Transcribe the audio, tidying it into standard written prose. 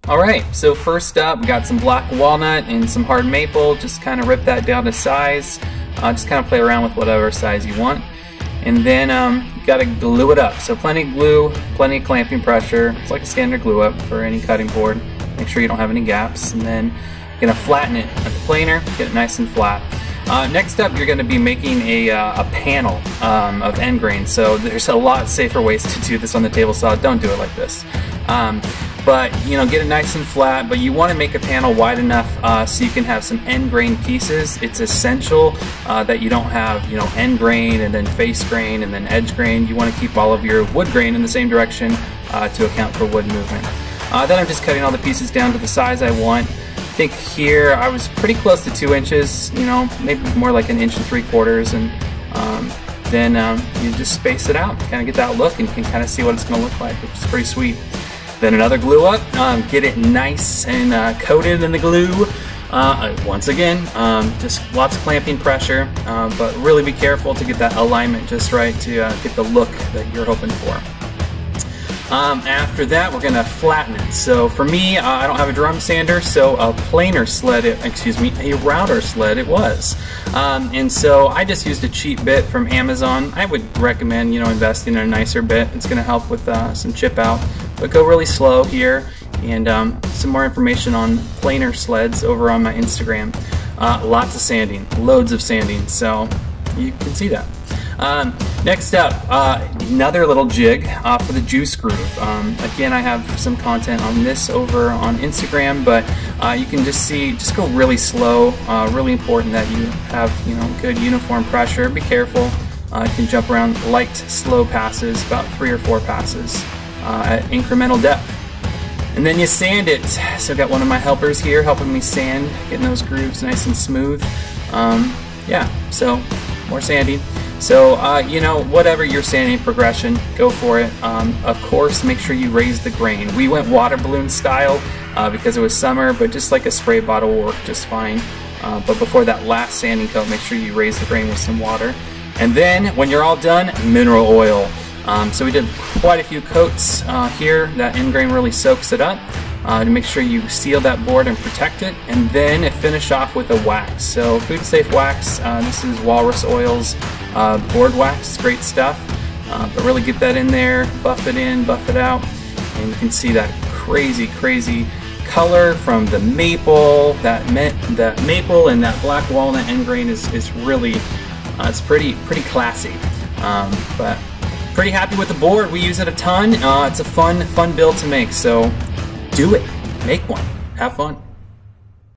Alright, so first up, we got some black walnut and some hard maple. Just kind of rip that down to size. Just kind of play around with whatever size you want. And then you got to glue it up. So plenty of glue, plenty of clamping pressure. It's like a standard glue up for any cutting board. Make sure you don't have any gaps. And then you're going to flatten it at the planer, get it nice and flat. Next up, you're going to be making a panel of end grain. So there's a lot safer ways to do this on the table saw. Don't do it like this. But you know, get it nice and flat, but you want to make a panel wide enough so you can have some end grain pieces. It's essential that you don't have, you know, end grain and then face grain and then edge grain. You want to keep all of your wood grain in the same direction to account for wood movement. Then I'm just cutting all the pieces down to the size I want. I think here I was pretty close to 2 inches, you know, maybe more like 1 3/4 inches, and then you just space it out, kind of get that look, and you can kind of see what it's going to look like, which is pretty sweet. Then another glue up, get it nice and coated in the glue. Once again, just lots of clamping pressure, but really be careful to get that alignment just right to get the look that you're hoping for. After that, we're gonna flatten it. So for me, I don't have a drum sander, so a planer sled, a router sled it was. And so I just used a cheap bit from Amazon. I would recommend, you know, investing in a nicer bit. It's gonna help with some chip out. But go really slow here, and some more information on planer sleds over on my Instagram. Lots of sanding, loads of sanding, so you can see that. Next up, another little jig for the juice groove. Again, I have some content on this over on Instagram, but you can just go really slow. Really important that you have, you know, good uniform pressure. Be careful. You can jump around light, slow passes, about 3 or 4 passes at incremental depth. And then you sand it. So I've got one of my helpers here helping me sand, getting those grooves nice and smooth. Yeah, so more sanding. So, you know, whatever your sanding progression, go for it. Of course, make sure you raise the grain. We went water balloon style because it was summer, but just like a spray bottle will work just fine. But before that last sanding coat, make sure you raise the grain with some water. And then, when you're all done, mineral oil. So we did quite a few coats here. That end grain really soaks it up. To make sure you seal that board and protect it, and then finish off with a wax. So food safe wax, this is Walrus Oil's board wax, great stuff, but really get that in there, buff it in, buff it out, and you can see that crazy color from the maple. That maple and that black walnut end grain is really, it's pretty classy, but pretty happy with the board. We use it a ton. It's a fun build to make, so do it. Make one. Have fun.